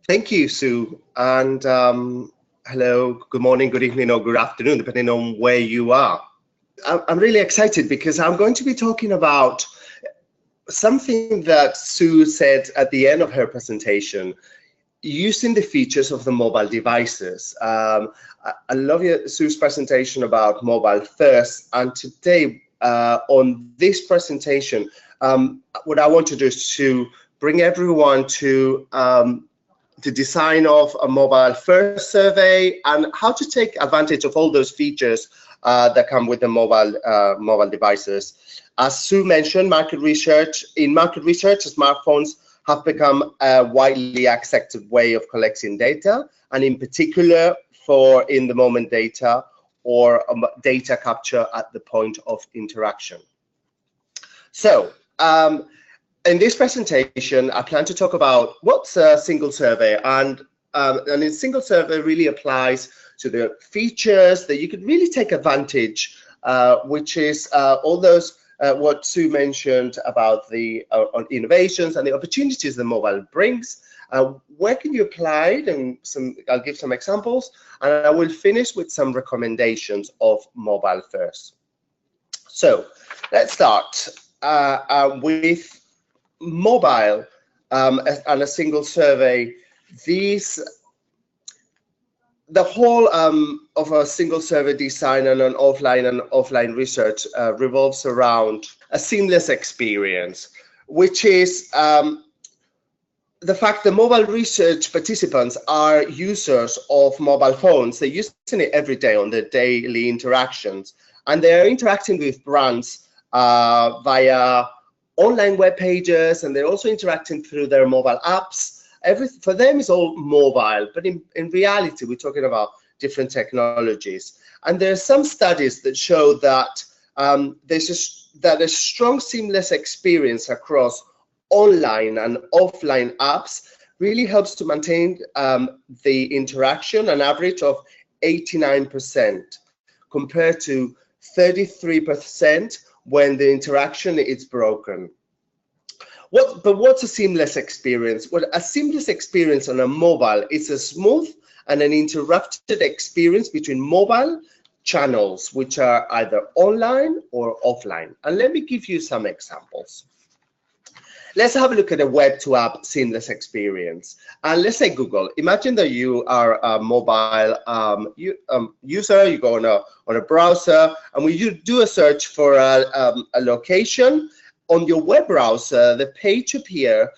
Thank you, Sue. And hello, good morning, good evening, or good afternoon, depending on where you are. I'm really excited because I'm going to be talking about something that Sue said at the end of her presentation, using the features of the mobile devices. I love Sue's presentation about mobile first, and today on this presentation, what I want to do is to bring everyone to the design of a mobile first survey and how to take advantage of all those features that come with the mobile devices. As Sue mentioned, in market research, smartphones have become a widely accepted way of collecting data, and in particular for in-the-moment data or data capture at the point of interaction. So, in this presentation, I plan to talk about what's a single survey, and a single survey really applies to the features that you could really take advantage, which is all those what Sue mentioned about the innovations and the opportunities the mobile brings. Where can you apply it? And I'll give some examples, and I will finish with some recommendations of mobile first. So let's start with mobile and a single survey. The whole of a single survey design and an offline research revolves around a seamless experience, which is the fact that mobile research participants are users of mobile phones. They're using it every day on their daily interactions, and they're interacting with brands via online web pages, and they're also interacting through their mobile apps. For them is all mobile, but in reality, we're talking about different technologies. And there are some studies that show that there's a strong seamless experience across online and offline apps really helps to maintain the interaction, an average of 89%, compared to 33% when the interaction is broken. But what's a seamless experience? Well, a seamless experience on a mobile is a smooth and uninterrupted experience between mobile channels, which are either online or offline. And let me give you some examples. Let's have a look at a web to app seamless experience. And let's say Google. Imagine that you are a mobile user. You go on a browser, and when you do a search for a location on your web browser, the page appears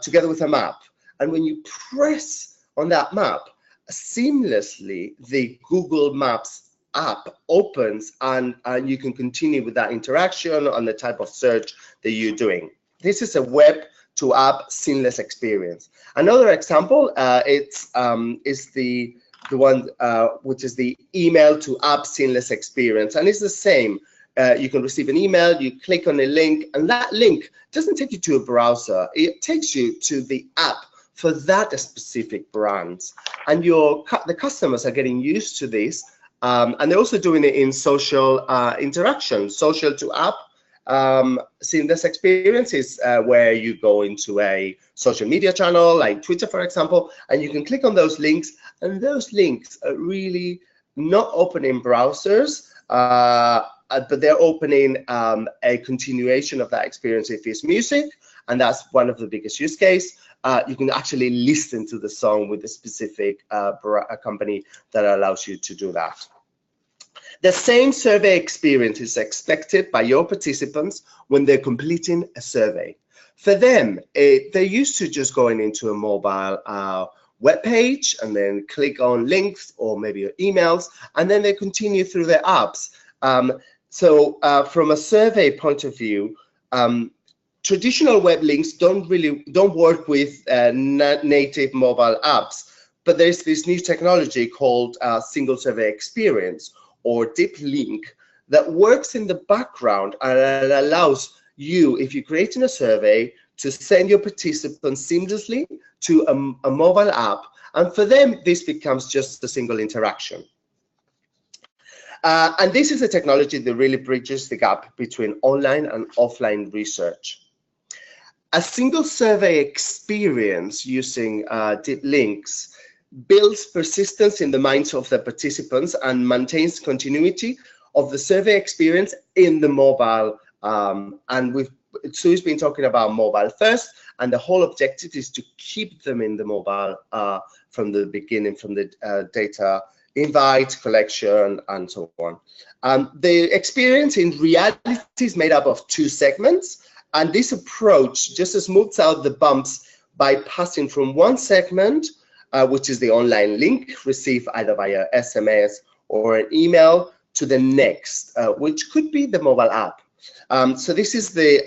together with a map. And when you press on that map, seamlessly the Google Maps app opens, and you can continue with that interaction on the type of search that you're doing. This is a web to app seamless experience. Another example is the one which is the email to app seamless experience, and it's the same. You can receive an email, you click on a link, and that link doesn't take you to a browser. It takes you to the app for that specific brand, and the customers are getting used to this, and they're also doing it in social interaction. Social to app seamless experience is where you go into a social media channel like Twitter, for example, and you can click on those links, and those links are really not open in browsers, but they're opening a continuation of that experience. If it's music, and that's one of the biggest use case, you can actually listen to the song with a specific company that allows you to do that. The same survey experience is expected by your participants when they're completing a survey. For them, they're used to just going into a mobile web page and then click on links or maybe emails, and then they continue through their apps. So from a survey point of view, traditional web links don't work with native mobile apps, but there's this new technology called single survey experience, or deep link, that works in the background and allows you, if you're creating a survey, to send your participants seamlessly to a mobile app, and for them this becomes just a single interaction. And this is a technology that really bridges the gap between online and offline research. A single survey experience using deep links builds persistence in the minds of the participants and maintains continuity of the survey experience in the mobile. And Sue's been talking about mobile first, and the whole objective is to keep them in the mobile from the beginning, from the data invite, collection, and so on. The experience in reality is made up of 2 segments, and this approach just smooths out the bumps by passing from one segment, which is the online link received either via SMS or an email, to the next, which could be the mobile app. So this is the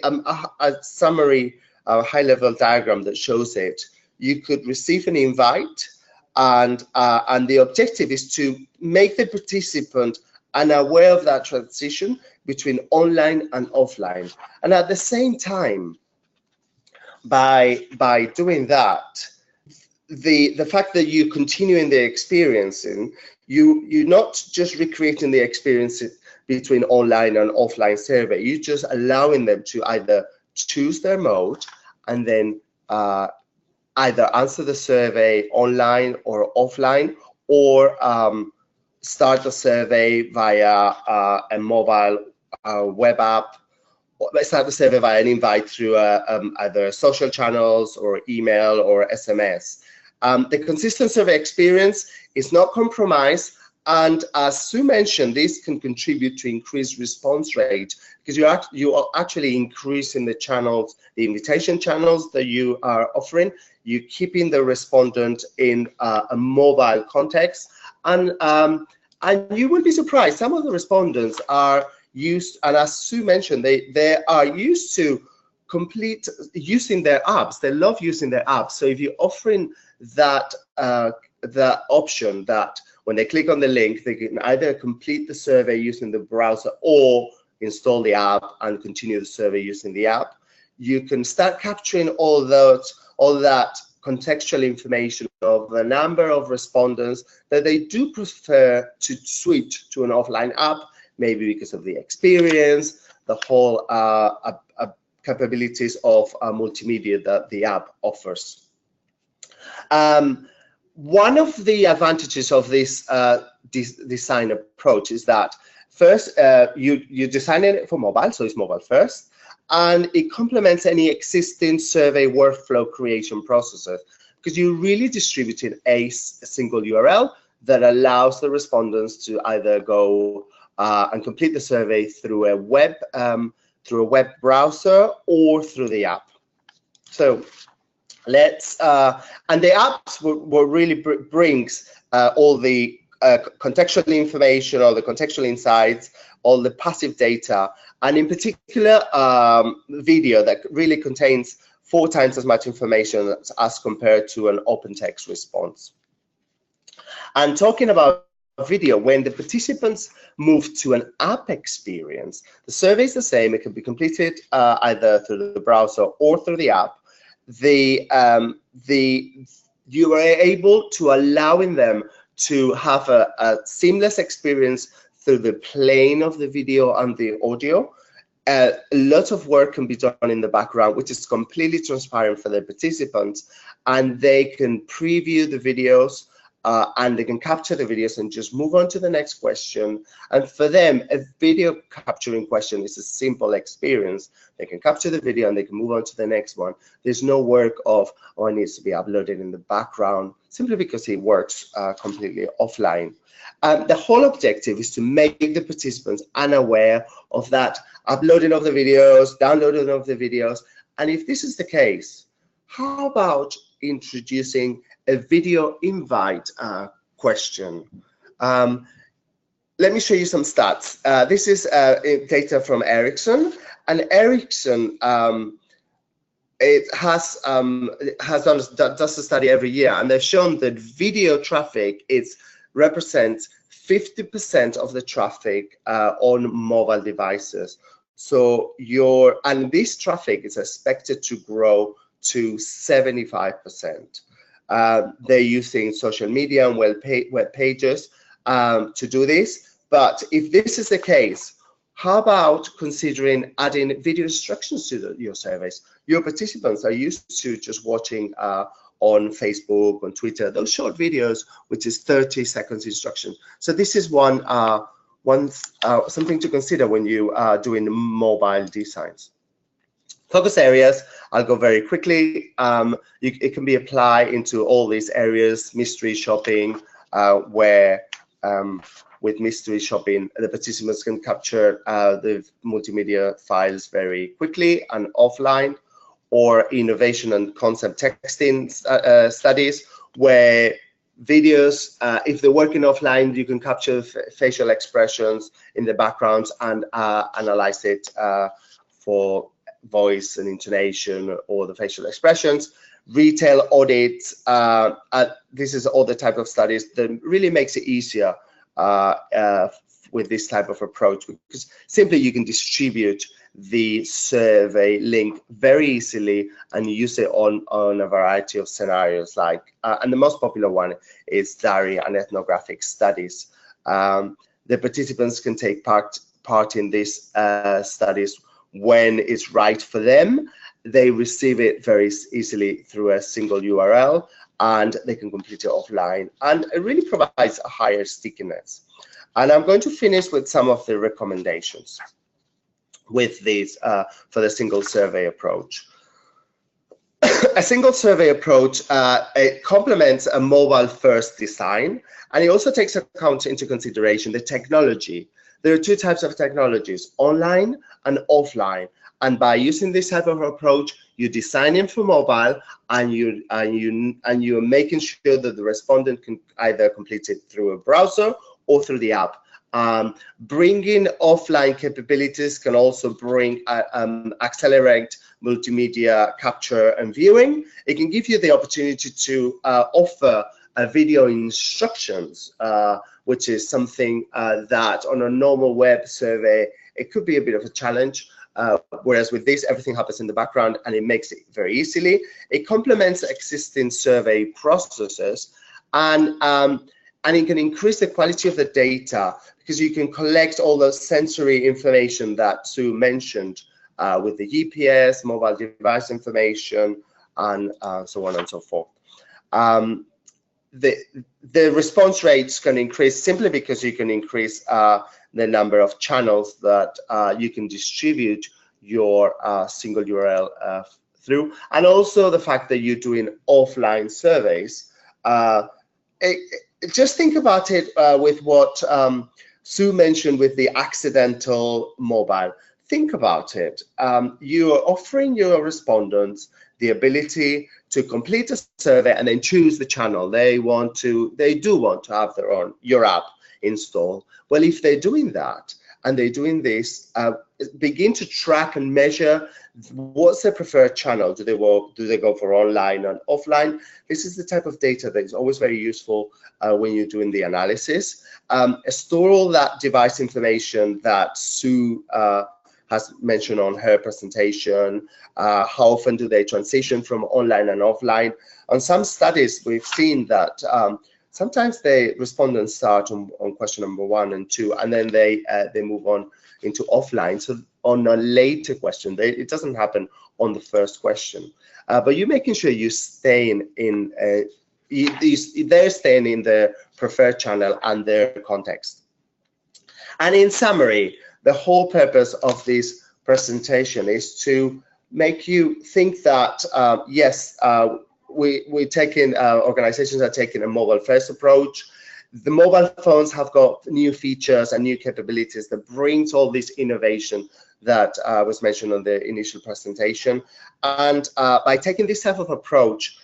a summary, high-level diagram that shows it. You could receive an invite, and the objective is to make the participant unaware of that transition between online and offline. And at the same time, by doing that, the fact that you continue in the experiencing, you're not just recreating the experience between online and offline survey, you're just allowing them to either choose their mode and then either answer the survey online or offline, or start the survey via a mobile web app, or start the survey via an invite through either social channels or email or SMS. The consistent survey experience is not compromised, and as Sue mentioned, this can contribute to increased response rate, because you are actually increasing the channels, the invitation channels that you are offering. You're keeping the respondent in a mobile context, and you will be surprised. Some of the respondents are used, and as Sue mentioned, they are used to using their apps. They love using their apps. So if you're offering that the option that when they click on the link, they can either complete the survey using the browser or install the app and continue the survey using the app, you can start capturing all that contextual information of the number of respondents that they do prefer to switch to an offline app, maybe because of the experience, the whole capabilities of multimedia that the app offers. One of the advantages of this design approach is that first, you design it for mobile, so it's mobile first, and it complements any existing survey workflow creation processes, because you're really distributing a single URL that allows the respondents to either go and complete the survey through a web browser or through the app. So let's and the apps will really brings all the contextual information, all the contextual insights, all the passive data, and in particular video that really contains 4 times as much information as compared to an open text response. And talking about video, when the participants move to an app experience, the survey is the same. It can be completed either through the browser or through the app. You are able to allowing them to have a seamless experience through the playing of the video and the audio. A lot of work can be done in the background, which is completely transparent for the participants, and they can preview the videos and they can capture the videos and just move on to the next question. And for them, a video capturing question is a simple experience. They can capture the video and they can move on to the next one. There's no work of, oh, it needs to be uploaded in the background, simply because it works completely offline. The whole objective is to make the participants unaware of that uploading of the videos, downloading of the videos. And if this is the case, how about introducing a video invite question? Let me show you some stats. This is data from Ericsson, and Ericsson does a study every year, and they've shown that video traffic represents 50% of the traffic on mobile devices. So this traffic is expected to grow to 75%. They're using social media and web pages to do this. But if this is the case, How about considering adding video instructions to your surveys? Your participants are used to just watching on Facebook, on Twitter, those short videos, which is 30 seconds instruction. So this is something to consider when you are doing mobile designs. Focus areas, I'll go very quickly. It can be applied into all these areas, mystery shopping, where with mystery shopping, the participants can capture the multimedia files very quickly and offline, or innovation and concept texting studies, where videos, if they're working offline, you can capture facial expressions in the backgrounds and analyze it for voice and intonation or the facial expressions. Retail audits, this is all the type of studies that really makes it easier with this type of approach, because simply you can distribute the survey link very easily and use it on a variety of scenarios, like and the most popular one is diary and ethnographic studies. The participants can take part in these studies when it's right for them. They receive it very easily through a single URL, and they can complete it offline, and it really provides a higher stickiness. And I'm going to finish with some of the recommendations with these for the single survey approach. A single survey approach, it complements a mobile first design, and it also takes into consideration the technology. There are two types of technologies, online and offline. And by using this type of approach, you're designing for mobile, and you're making sure that the respondent can either complete it through a browser or through the app. Bringing offline capabilities can also bring accelerate multimedia capture and viewing. It can give you the opportunity to offer video instructions, which is something that on a normal web survey, it could be a bit of a challenge. Whereas with this, everything happens in the background and it makes it very easily. It complements existing survey processes, and it can increase the quality of the data, because you can collect all the sensory information that Sue mentioned with the GPS, mobile device information, and so on and so forth. The response rates can increase simply because you can increase the number of channels that you can distribute your single URL through, and also the fact that you're doing offline surveys. Just think about it with what Sue mentioned with the accidental mobile. Think about it. You are offering your respondents the ability to complete a survey and then choose the channel they do want to have your app installed. Well, if they're doing that and they're doing this, begin to track and measure what's their preferred channel. Do they go for online and offline? This is the type of data that is always very useful when you're doing the analysis. Store all that device information that Sue has mentioned on her presentation. How often do they transition from online and offline? On some studies, we've seen that sometimes the respondents start on question number 1 and 2, and then they move on into offline. So on a later question, it doesn't happen on the first question. But you're making sure you staying in they're staying in the preferred channel and their context. And in summary, the whole purpose of this presentation is to make you think that yes, organizations are taking a mobile first approach. The mobile phones have got new features and new capabilities that brings all this innovation that was mentioned on the initial presentation. And by taking this type of approach,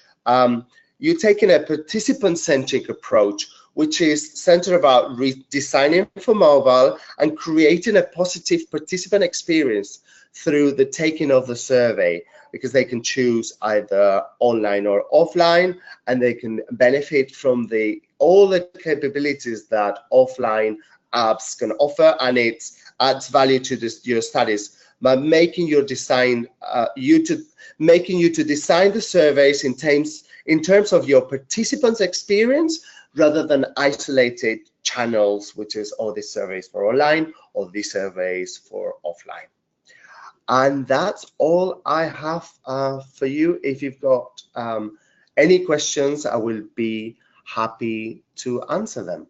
you're taking a participant-centric approach, which is centered about redesigning for mobile and creating a positive participant experience through the taking of the survey, because they can choose either online or offline, and they can benefit from all the capabilities that offline apps can offer, and it adds value to your studies by making your design making you to design the surveys in terms of your participants' experience rather than isolated channels. channels, which is audit surveys for online, audit surveys for offline. And that's all I have for you. If you've got any questions, I will be happy to answer them.